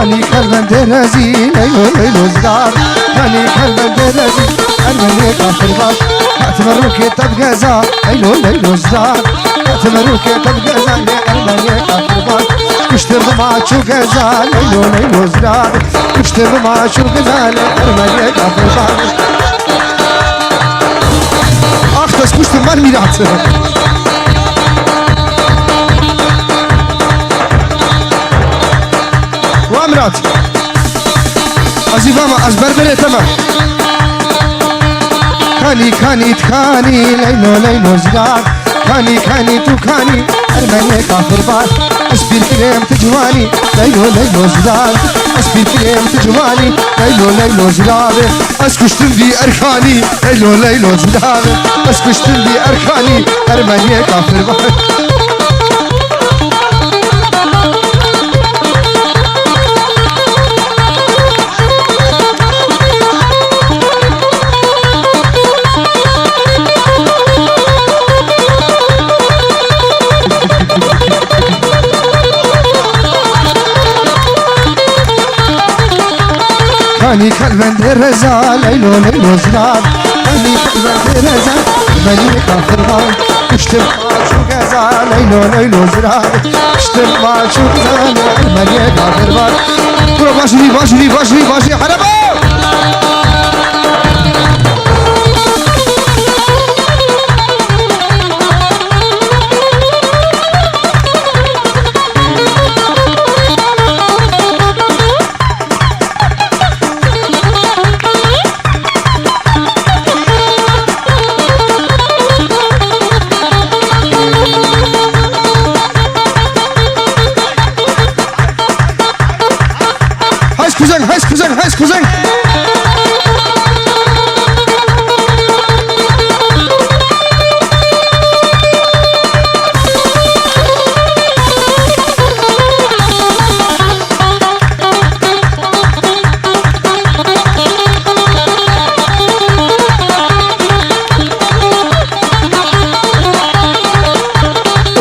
كاني كلمة درزي ليلو ليلو زرار كاني كلمة درزي أرمني كافر باش أتمروكي تبقى زار ليلو ليلو زرار أتمروكي تبقى زار أرمني كافر باش كشتر ما شو غزال ليلو ليلو زرار كشتر ما شو غزال أرمني كافر باش أختص كشتر ما الميرات وامرات عزيفاما أزبر بني تمام كاني كاني تكاني ليلو ليلو زرار كاني كاني تكاني أرمني كافر باش أسبير كلام تجواني ليلو ليلو زرار أسبير كلام تجواني ليلو ليلو زرار أسكشتم بي أركاني ليلو ليلو زرار أسكشتم بي أركاني أرمني كافر باش كاني كلمة درزا ليلو ليلو زرار كاني كلمة درزا ملي كافر باش كشتم ما شو غزال ليلو ليلو زرار كشتم ما شو غزال ملي كافر باش برو باشري باشري باشري باشري حربا هايس كوزن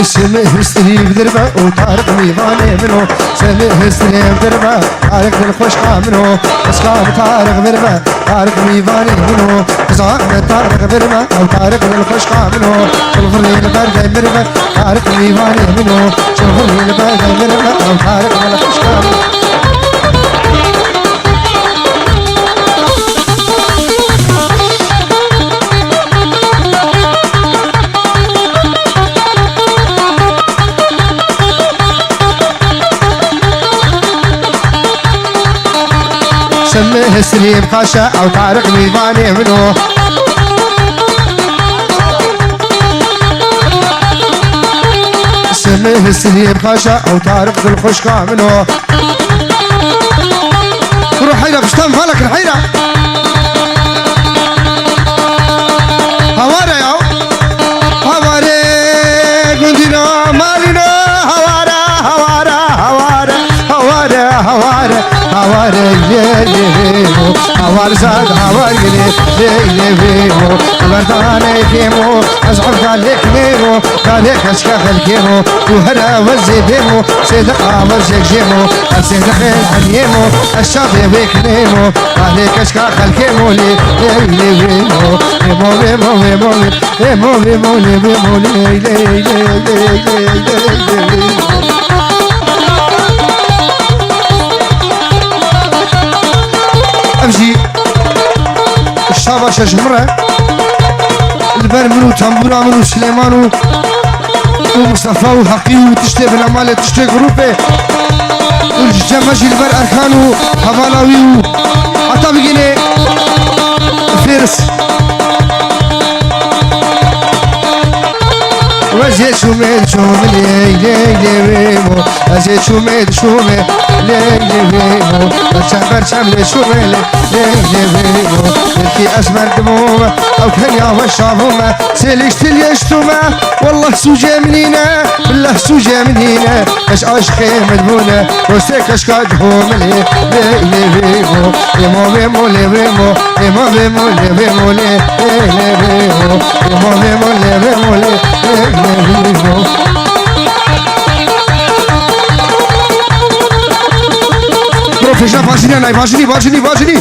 سمه هستري بدربه وطارق ميماني منو سمه هستري بدربه طارق الخشقة منو خشقة طارق بربه طارق ميماني منو زعم طارق بربه او طارق الخشقة منو شلفرني البرده بربه طارق ميماني منو شلفرني البرده بربه او طارق الخشقة منو سميه سليم خاشا او طارق ميماني منو سميه سليم خاشا او طارق ذو الخشقة منو روح حيرة بشتم فالك الحيرة هوارة ياو هوارة قندنا مالنا هوارة هوارة هوارة هوارة هوارة هوارة يليمو هوار زاد هوار يليمو برداني كيمو أزعب قالك ميمو قالك أشكاخ الكيمو وهرا وزي بيمو صدقا وزيك جيمو الصدق الحنيمو الشاطئ بيك نيمو قالك أشكاخ الكيمو لي بيمو بيمو بيمو بيمو بيمو بيمو بيمو لي لي لي أمشي الشاباشة جمرة البر منو تنبورا منو سليمانو ومصطفى وحقي وتشتي بالعمالة تشتي جروبي والجماجي البر أركانو هفالاوي حتى بقيني فيرس وزيد شومي شومي لي لي لي وزيد شومي شومي لي لي برشام لي شومي لي لي الكي أسمر دمومه أو كان يا وشافومه سيليش تليشتومه والله سوجة منينة بالله سوجة منينة اش عشقي مدبونة وستيك اشكاد هوم لي لي بيمو بيمو بيمو لي بيمو بيمو بيمو لي بيمو لي بيمو بيمو بيمو لي بيمو لي بيمو فشنا فاشني ناي فاشني